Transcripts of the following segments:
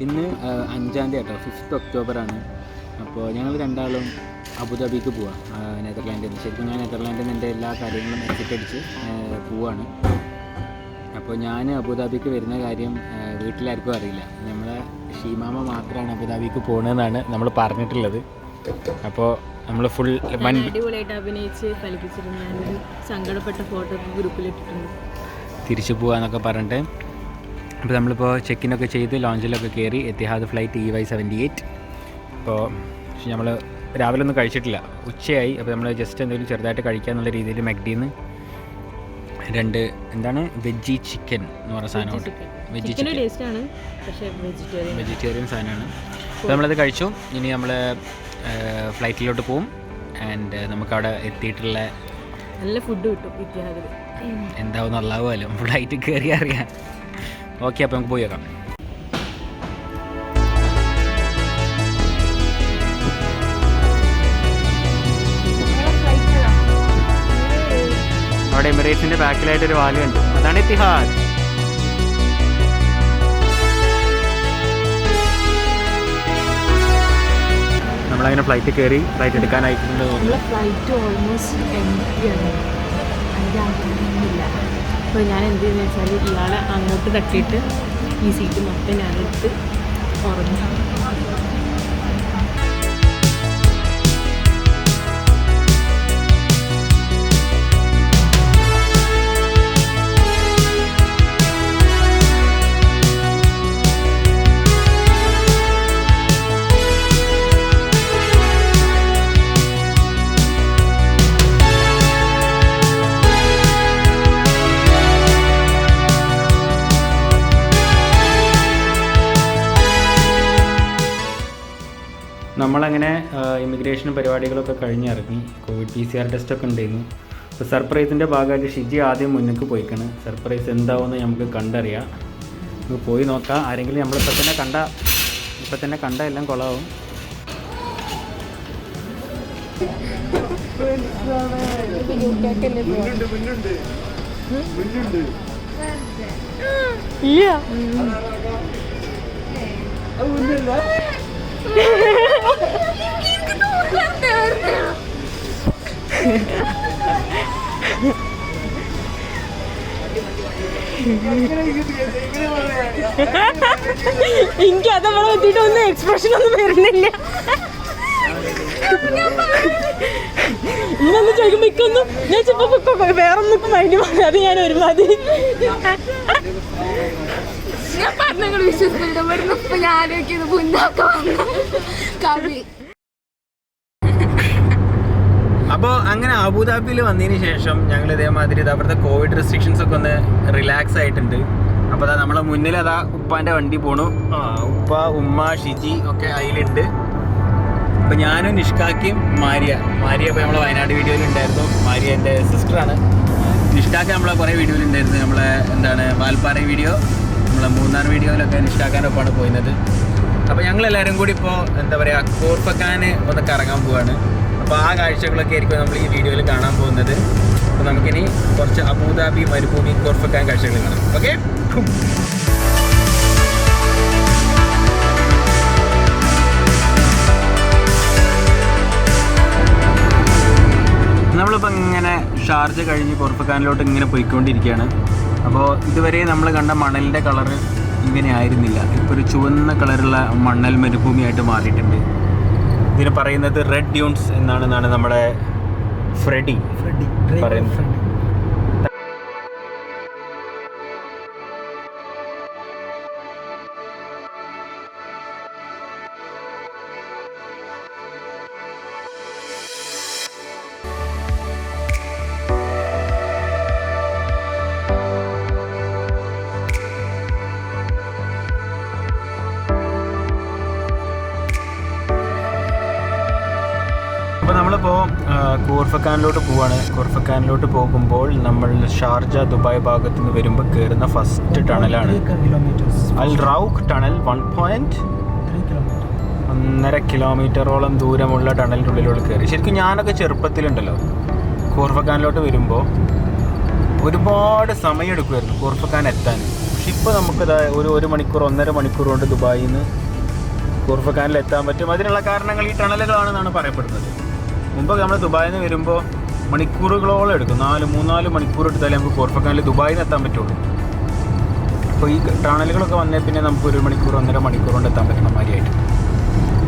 ഇന്ന് 5-ാം തീയതി കേട്ടോ, 5th ഒക്ടോബറാണ്. അപ്പോൾ ഞങ്ങൾ രണ്ടാളും അബുദാബിക്ക് പോവാം, നെതർലാൻഡിൽ നിന്ന്. ശരിക്കും ഞാൻ നെതർലാൻഡിൽ നിന്ന് എൻ്റെ എല്ലാ കാര്യങ്ങളും എക്സിറ്റ് അടിച്ച് പോവാണ്. അപ്പോൾ ഞാൻ അബുദാബിക്ക് വരുന്ന കാര്യം വീട്ടിലാർക്കും അറിയില്ല. നമ്മളെ ഷീമാമ മാത്രമാണ് അബുദാബിക്ക് പോകണമെന്നാണ് നമ്മൾ പറഞ്ഞിട്ടുള്ളത്. അപ്പോൾ നമ്മൾ ഫുൾ അടിപൊളിയായിട്ട് അഭിനയിച്ച് കളിപ്പിച്ചിരുന്നു. ഞാനൊരു സങ്കടപ്പെട്ട ഫോട്ടോ ഗ്രൂപ്പിലിട്ടിട്ടുണ്ട്. തിരിച്ചു പോകാമെന്നൊക്കെ പറഞ്ഞിട്ട്. അപ്പോൾ നമ്മളിപ്പോൾ ചെക്കിനൊക്കെ ചെയ്ത് ലോഞ്ചിലൊക്കെ കയറി. Etihad flight EY78. അപ്പോൾ നമ്മൾ രാവിലെ ഒന്നും കഴിച്ചിട്ടില്ല, ഉച്ചയായി. അപ്പോൾ നമ്മൾ ജസ്റ്റ് എന്തെങ്കിലും ചെറുതായിട്ട് കഴിക്കാമെന്നുള്ള രീതിയിൽ മെക്ഡിന്ന് 2 എന്താണ് വെജി ചിക്കൻ എന്ന് പറഞ്ഞ സാധനമുണ്ട്. വെജി ചിക്കൻ വെജിറ്റേറിയൻ സാധനമാണ്. അപ്പോൾ നമ്മളത് കഴിച്ചു. ഇനി നമ്മൾ ഫ്ലൈറ്റിലോട്ട് പോവും. ആൻഡ് നമുക്കവിടെ എത്തിയിട്ടുള്ള നല്ല ഫുഡ് കിട്ടും ഇത്തിഹാദിൽ. എന്താവും നല്ലാവുമല്ലോ, ഫ്ലൈറ്റ് കയറി അറിയാം. ഓക്കെ, അപ്പോൾ നമുക്ക് പോയി നോക്കാം. അവിടെ എമിറേറ്റ്സിൻ്റെ ബാക്കിലായിട്ടൊരു വാലുണ്ട്, അതാണ് എത്തിഹാദ്. നമ്മളങ്ങനെ ഫ്ലൈറ്റ് കയറി. ഫ്ലൈറ്റ് എടുക്കാനായിട്ടുണ്ട്. ഫ്ലൈറ്റ് ഓൾമോസ്റ്റ് എംപ്റ്റിയാണ്, അതില്ല. അപ്പോൾ ഞാൻ എന്ത് ചെയ്യുന്നത് വെച്ചാൽ ഇയാളെ അങ്ങോട്ട് തട്ടിയിട്ട് ഈ സീറ്റ് മൊത്തം ഞാനെടുത്ത് ഉറങ്ങി. നമ്മളങ്ങനെ ഇമിഗ്രേഷൻ പരിപാടികളൊക്കെ കഴിഞ്ഞിറങ്ങി. കോവിഡ് PCR ടെസ്റ്റൊക്കെ ഉണ്ടായിരുന്നു. അപ്പോൾ സർപ്രൈസിൻ്റെ ഭാഗമായിട്ട് ഷിജി ആദ്യം മുന്നിലേക്ക് പോയിക്കാണ്. സർപ്രൈസ് എന്താവുമെന്ന് നമുക്ക് കണ്ടറിയാം. നമുക്ക് പോയി നോക്കാം. ആരെങ്കിലും നമ്മളിപ്പോൾ തന്നെ കണ്ട എല്ലാം കൊളാവും. എനിക്ക് അതവിടെ എത്തിയിട്ട് ഒന്നും എക്സ്പ്രഷൻ ഒന്നും വരുന്നില്ല. ഇന്നൊന്ന് ചോദിക്കുമ്പോ ഇക്കൊന്നും ഞാൻ ചിലപ്പോ വേറൊന്നും മൈൻഡ് പറയാതെ ഞാൻ ഒരുമാതിരി ഞാൻ പറഞ്ഞങ്ങൾ വിശ്വസിക്കുന്നുണ്ട്. ഞാൻ ആലോചിക്കുന്നത് കവി. അപ്പോൾ അങ്ങനെ അബുദാബിയിൽ വന്നതിന് ശേഷം ഞങ്ങൾ ഇതേമാതിരി അവിടുത്തെ കോവിഡ് റെസ്ട്രിക്ഷൻസ് ഒക്കെ ഒന്ന് റിലാക്സ് ആയിട്ടുണ്ട്. അപ്പോൾ അതാ നമ്മളെ മുന്നിൽ അതാ ഉപ്പാൻ്റെ വണ്ടി പോണു. ഉപ്പ, ഉമ്മ, ഷിജി ഒക്കെ അതിലുണ്ട്. അപ്പോൾ ഞാനും നിഷ്കാക്കയും മാരിയ ഇപ്പോൾ നമ്മളെ വയനാട് വീഡിയോയിൽ ഉണ്ടായിരുന്നു. മാരിയ എൻ്റെ സിസ്റ്ററാണ്. നിഷ്കാക്ക നമ്മളെ കുറേ വീഡിയോയിലുണ്ടായിരുന്നു. നമ്മളെ എന്താണ് വാൽപ്പാറ വീഡിയോ, നമ്മളെ മൂന്നാർ വീഡിയോയിലൊക്കെ നിഷ്കാക്കാനൊപ്പമാണ് പോയിരുന്നത്. അപ്പോൾ ഞങ്ങളെല്ലാവരും കൂടി ഇപ്പോൾ എന്താ പറയുക ഖോർ ഫക്കാൻ ഒന്ന് കറങ്ങാൻ പോവാണ്. അപ്പോൾ ആ കാഴ്ചകളൊക്കെ ആയിരിക്കും നമ്മൾ ഈ വീഡിയോയിൽ കാണാൻ പോകുന്നത്. അപ്പോൾ നമുക്കിനി കുറച്ച് അബുദാബി മരുഭൂമി ഖോർ ഫക്കാൻ കാഴ്ചകൾ കാണാം. ഓക്കെ, നമ്മളിപ്പോൾ ഇങ്ങനെ ഷാർജ കഴിഞ്ഞ് ഖോർ ഫക്കാനിലോട്ട് ഇങ്ങനെ പോയിക്കൊണ്ടിരിക്കുകയാണ്. അപ്പോൾ ഇതുവരെ നമ്മൾ കണ്ട മണലിൻ്റെ കളറ് ഇങ്ങനെ ആയിരുന്നില്ല. ഇപ്പോൾ ഒരു ചുവന്ന കളറുള്ള മണൽ മരുഭൂമിയായിട്ട് മാറിയിട്ടുണ്ട്. ഇതിന് പറയുന്നത് റെഡ് ഡ്യൂൺസ് എന്നാണ് നമ്മുടെ ഫ്രെഡി പറയുന്നത്. അപ്പോൾ നമ്മളിപ്പോൾ ഖോർ ഫക്കാനിലോട്ട് പോവാണ്. ഖോർ ഫക്കാനിലോട്ട് പോകുമ്പോൾ നമ്മൾ ഷാർജ ദുബായ് ഭാഗത്ത് നിന്ന് വരുമ്പോൾ കയറുന്ന ഫസ്റ്റ് ടണലാണ് അൽ റൗഖ് ടണൽ. 1.3 കിലോമീറ്ററോളം ദൂരമുള്ള ടണലിൻ്റെ ഉള്ളിലോട്ട് കയറി. ശരിക്കും ഞാനൊക്കെ ചെറുപ്പത്തിലുണ്ടല്ലോ ഖോർ ഫക്കാനിലോട്ട് വരുമ്പോൾ ഒരുപാട് സമയം എടുക്കുമായിരുന്നു ഖോർ ഫക്കാൻ എത്താൻ. പക്ഷെ ഇപ്പോൾ നമുക്കത് ഒരു മണിക്കൂർ 1.5 മണിക്കൂർ കൊണ്ട് ദുബായിൽ നിന്ന് ഖോർഫക്കാനിൽ എത്താൻ പറ്റും. അതിനുള്ള കാരണങ്ങൾ ഈ ടണലുകളാണെന്നാണ് പറയപ്പെടുന്നത്. മുമ്പ് നമ്മൾ ദുബായിൽ നിന്ന് വരുമ്പോൾ മണിക്കൂറുകളോളം എടുക്കും, 3-4 മണിക്കൂർ എടുത്താലേ നമുക്ക് ഖോർഫക്കാനിൽ ദുബായിൽ നിന്ന് എത്താൻ പറ്റുള്ളൂ. അപ്പോൾ ഈ ടണലുകളൊക്കെ വന്നേ പിന്നെ നമുക്ക് 1 മണിക്കൂർ 1.5 മണിക്കൂർ കൊണ്ട് എത്താൻ പറ്റണം മാതിരിയായിട്ട്.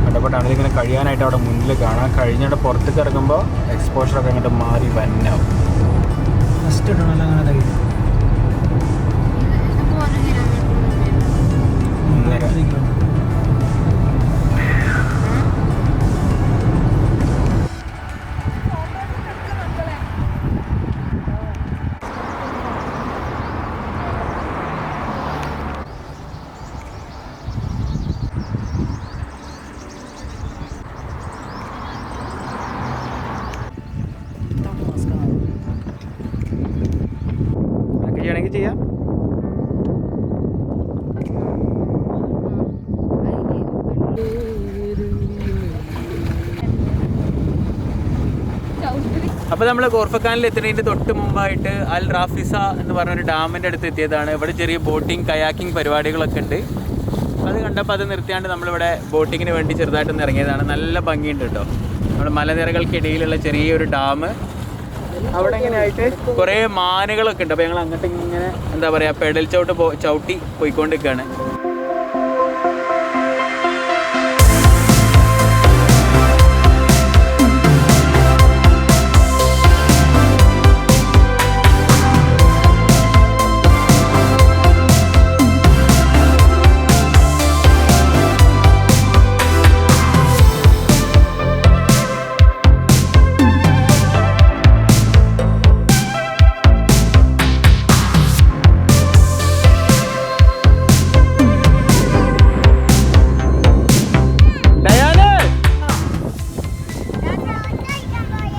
കണ്ടപ്പോൾ ടണലിങ്ങനെ കഴിയാനായിട്ട് അവിടെ മുന്നിൽ കാണാം. കഴിഞ്ഞിട്ട് പുറത്തേക്ക് ഇറങ്ങുമ്പോൾ എക്സ്പോഷറൊക്കെ അങ്ങോട്ട് മാറി വന്നാവും. ഫസ്റ്റ് ടണൽ അങ്ങനെ കഴിയും 1.5 കിലോമീറ്റർ. ചെയ്യണമെങ്കിൽ ചെയ്യാം. അപ്പോൾ നമ്മൾ ഖോർഫക്കാനിൽ എത്തുന്നതിൻ്റെ തൊട്ട് മുമ്പായിട്ട് അൽ റാഫിസ എന്ന് പറഞ്ഞൊരു ഡാമിൻ്റെ അടുത്ത് എത്തിയതാണ്. ഇവിടെ ചെറിയ ബോട്ടിങ് കയാക്കിംഗ് പരിപാടികളൊക്കെ ഉണ്ട്. അത് കണ്ടപ്പോൾ അത് നിർത്തിയാണ്ട് നമ്മളിവിടെ ബോട്ടിങ്ങിന് വേണ്ടി ചെറുതായിട്ടൊന്ന് ഇറങ്ങിയതാണ്. നല്ല ഭംഗിയുണ്ട് കേട്ടോ. നമ്മുടെ മലനിരകൾക്കിടയിലുള്ള ചെറിയൊരു ഡാം. അവിടെ ഇങ്ങനെ ആയിട്ട് കുറേ മാനുകളൊക്കെ ഉണ്ട്. അപ്പോൾ ഞങ്ങൾ അങ്ങോട്ട് ഇങ്ങനെ എന്താ പറയുക പെഡൽ ചവിട്ടി പോയിക്കൊണ്ടിരിക്കുകയാണ്.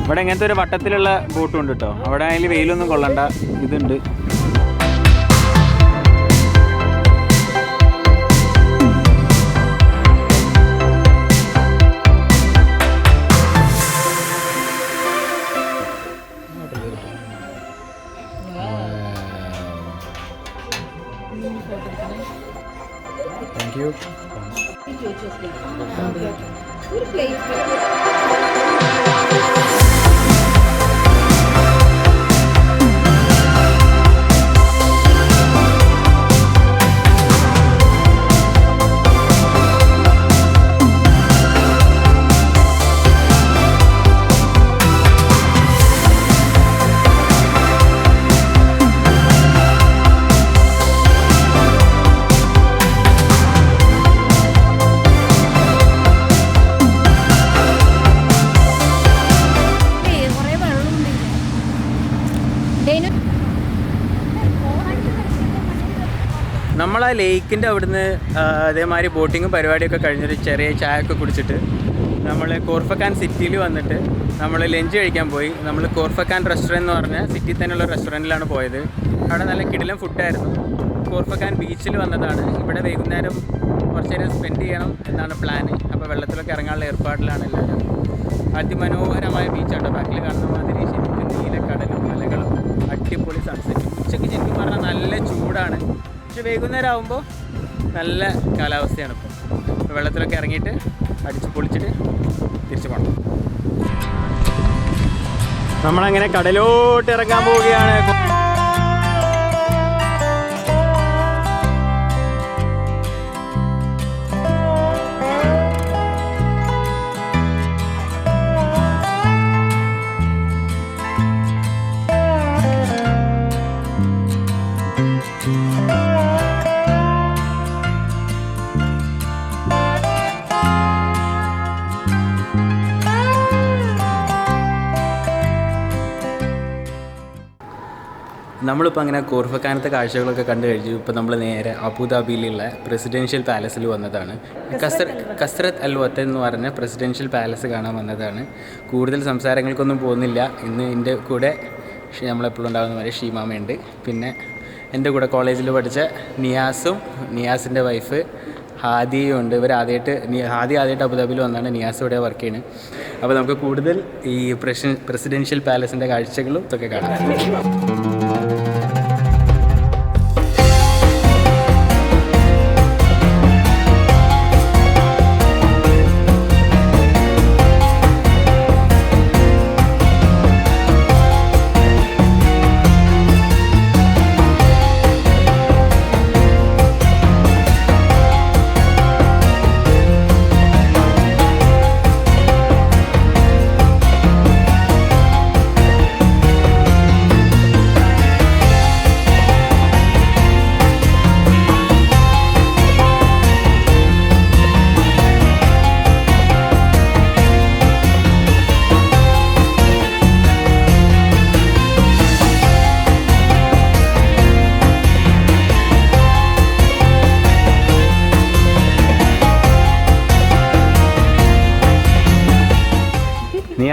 ഇവിടെ ഇങ്ങനത്തെ ഒരു വട്ടത്തിലുള്ള ബോട്ടും ഉണ്ട് കേട്ടോ. അവിടെ അതിൽ വെയിലൊന്നും കൊള്ളണ്ട, ഇതുണ്ട്. Thank you. നമ്മൾ ആ ലേക്കിൻ്റെ അവിടുന്ന് അതേമാതിരി ബോട്ടിങ്ങും പരിപാടിയൊക്കെ കഴിഞ്ഞൊരു ചെറിയ ചായയൊക്കെ കുടിച്ചിട്ട് നമ്മൾ ഖോർഫക്കാൻ സിറ്റിയിൽ വന്നിട്ട് നമ്മൾ ലഞ്ച് കഴിക്കാൻ പോയി. നമ്മൾ ഖോർഫക്കാൻ റെസ്റ്റോറൻറ്റ് എന്ന് പറഞ്ഞ സിറ്റിയിൽ തന്നെയുള്ള റെസ്റ്റോറൻറ്റിലാണ് പോയത്. അവിടെ നല്ല കിടിലൻ ഫുഡായിരുന്നു. ഖോർഫക്കാൻ ബീച്ചിൽ വന്നതാണ്. ഇവിടെ വൈകുന്നേരം കുറച്ച് നേരം സ്പെൻഡ് ചെയ്യണം എന്നാണ് പ്ലാന്. അപ്പോൾ വെള്ളത്തിലൊക്കെ ഇറങ്ങാനുള്ള ഏർപ്പാടിലാണ് എല്ലാവരും. അതിമനോഹരമായ ബീച്ചാണ്. ബാക്കിൽ കാണുന്ന മാതിരി ശരിക്കും നീല കടലും മലകളും അടിപൊളി സൺസെറ്റ്. ഉച്ചയ്ക്ക് ശരിക്കും പറഞ്ഞാൽ നല്ല ചൂടാണ്. പക്ഷെ വൈകുന്നേരം ആകുമ്പോൾ നല്ല കാലാവസ്ഥയാണ്. ഇപ്പോൾ വെള്ളത്തിലൊക്കെ ഇറങ്ങിയിട്ട് അടിച്ച് പൊളിച്ചിട്ട് തിരിച്ചു പോകണം. നമ്മളങ്ങനെ കടലോട്ട് ഇറങ്ങാൻ പോവുകയാണ്. നമ്മളിപ്പോൾ അങ്ങനെ ഖോർഫക്കാനത്തെ കാഴ്ചകളൊക്കെ കണ്ടു കഴിഞ്ഞു. ഇപ്പോൾ നമ്മൾ നേരെ അബുദാബിയിലുള്ള പ്രസിഡൻഷ്യൽ പാലസിൽ വന്നതാണ്. കസ്രത്ത് അൽ വത്തൻ എന്ന് പറഞ്ഞ പ്രസിഡൻഷ്യൽ പാലസ് കാണാൻ വന്നതാണ്. കൂടുതൽ സംസാരങ്ങൾക്കൊന്നും പോകുന്നില്ല. ഇന്ന് എൻ്റെ കൂടെ നമ്മളെപ്പോഴും ഉണ്ടാകുന്ന മാതിരി ഷീമാമയുണ്ട്. പിന്നെ എൻ്റെ കൂടെ കോളേജിൽ പഠിച്ച നിയാസും നിയാസിൻ്റെ വൈഫ് ഹാദിയും ഉണ്ട്. ഇവർ ആദ്യമായിട്ട് അബുദാബിയിൽ വന്നാണ്. നിയാസ് ഇവിടെ വർക്ക് ചെയ്യുന്നത്. അപ്പോൾ നമുക്ക് കൂടുതൽ ഈ പ്രസിഡൻഷ്യൽ പാലസിൻ്റെ കാഴ്ചകളും ഇതൊക്കെ കാണാം.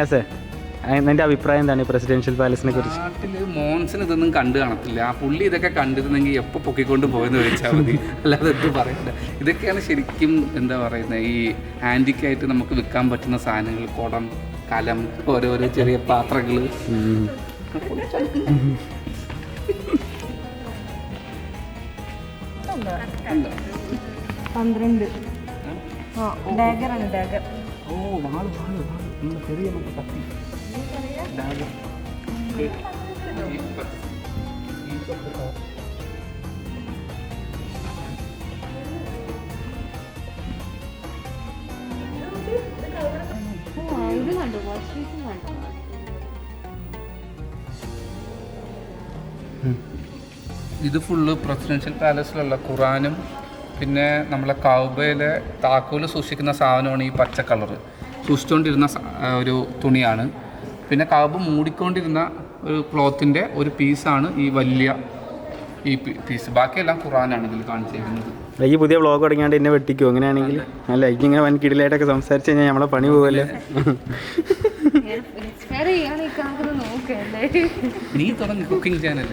നിയാസേ, നിൻ്റെ അഭിപ്രായം എന്താണ് ഈ പ്രസിഡൻഷ്യൽ പാലസിനെ കുറിച്ച്? നാട്ടിൽ മോൻസിന് ഇതൊന്നും കണ്ടു കാണത്തില്ല. ആ പുള്ളി ഇതൊക്കെ കണ്ടിരുന്നെങ്കിൽ എപ്പോൾ പൊക്കിക്കൊണ്ട് പോയെന്ന് ചോദിച്ചാൽ മതി, അല്ലാതെ എന്ത് പറയണ്ട. ഇതൊക്കെയാണ് ശരിക്കും എന്താ പറയുന്നത്, ഈ ആൻറ്റിക്കായിട്ട് നമുക്ക് വിൽക്കാൻ പറ്റുന്ന സാധനങ്ങൾ. കുടം, കലം, ഓരോരോ ചെറിയ പാത്രങ്ങൾ. 12. ഡാഗറാണ് ഡാഗർ. ഓ വാള് ചെറിയ കത്തി ഡാഗർ. ഇത് കണ്ടു, വാഷിംഗ് കണ്ടു. ഇത് ഫുള്ള് പ്രസിഡൻഷ്യൽ പാലസിലുള്ള ഖുറാനും പിന്നെ നമ്മളെ കൗബയിലെ താക്കോല് സൂക്ഷിക്കുന്ന സാധനമാണ് ഈ പച്ച കളറ്. സൂക്ഷിച്ചുകൊണ്ടിരുന്ന ഒരു തുണിയാണ്. പിന്നെ കൗബ മൂടിക്കൊണ്ടിരുന്ന ഒരു ക്ലോത്തിൻ്റെ ഒരു പീസാണ് ഈ വലിയ ഈ പീസ്. ബാക്കിയെല്ലാം ഖുറാനാണ് ഇതിൽ കാണിച്ചിരിക്കുന്നത്. ഈ പുതിയ വ്ളോഗ് തുടങ്ങിയാണ്ട് എന്നെ വെട്ടിക്കുമോ അങ്ങനെയാണെങ്കിൽ? അല്ല, ഇങ്ങനെ വൻ കിടിലായിട്ടൊക്കെ സംസാരിച്ച് കഴിഞ്ഞാൽ നമ്മളെ പണി പോകല്ലേ? നീ തുടങ്ങി കുക്കിംഗ് ചാനൽ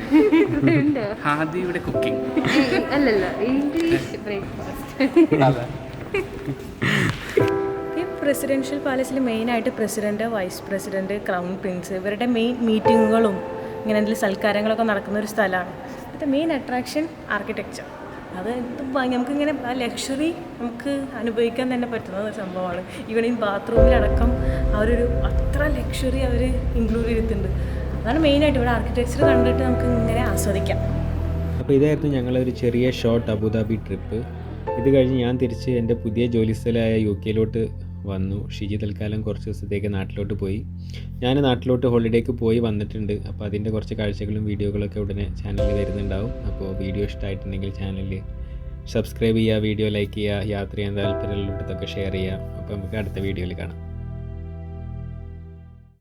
ഹാദിയുടെ കുക്കിംഗ്. അല്ലല്ല, ഇംഗ്ലീഷ് ബ്രേക്ക്ഫാസ്റ്റ്. പ്രസിഡൻഷ്യൽ പാലസിൽ മെയിനായിട്ട് president, vice president, crown prince ഇവരുടെ മെയിൻ മീറ്റിങ്ങുകളും ഇങ്ങനെ എന്തെങ്കിലും സൽക്കാരങ്ങളൊക്കെ നടക്കുന്ന ഒരു സ്ഥലമാണ്. ഇവിടുത്തെ മെയിൻ അട്രാക്ഷൻ ആർക്കിടെക്ചർ. അത് നമുക്കിങ്ങനെ ആ ലക്ഷറി നമുക്ക് അനുഭവിക്കാൻ തന്നെ പറ്റുന്ന ഒരു സംഭവമാണ്. ഈവൻ ഈ ബാത്റൂമിലടക്കം അവരൊരു അത്ര ലക്ഷറി അവർ ഇൻക്ലൂഡ് ചെയ്തിട്ടുണ്ട്. അതാണ് മെയിനായിട്ട് ഇവിടെ ആർക്കിടെക്ചർ കണ്ടിട്ട് നമുക്ക് ഇങ്ങനെ ആസ്വദിക്കാം. അപ്പോൾ ഇതായിരുന്നു ഞങ്ങളൊരു ചെറിയ ഷോർട്ട് അബുദാബി ട്രിപ്പ്. ഇത് കഴിഞ്ഞ് ഞാൻ തിരിച്ച് എൻ്റെ പുതിയ ജോലിസ്ഥലമായ UK വന്നു. ഷിജി തൽക്കാലം കുറച്ച് ദിവസത്തേക്ക് നാട്ടിലോട്ട് പോയി. ഞാൻ നാട്ടിലോട്ട് ഹോളിഡേക്ക് പോയി വന്നിട്ടുണ്ട്. അപ്പോൾ അതിൻ്റെ കുറച്ച് കാഴ്ചകളും വീഡിയോകളൊക്കെ ഉടനെ ചാനലിൽ വരുന്നുണ്ടാവും. അപ്പോൾ വീഡിയോ ഇഷ്ടമായിട്ടുണ്ടെങ്കിൽ ചാനലിൽ സബ്സ്ക്രൈബ് ചെയ്യുക, വീഡിയോ ലൈക്ക് ചെയ്യുക, യാത്ര ചെയ്യാൻ താല്പര്യമുള്ളതൊക്കെ ഷെയർ ചെയ്യുക. അപ്പോൾ നമുക്ക് അടുത്ത വീഡിയോയിൽ കാണാം.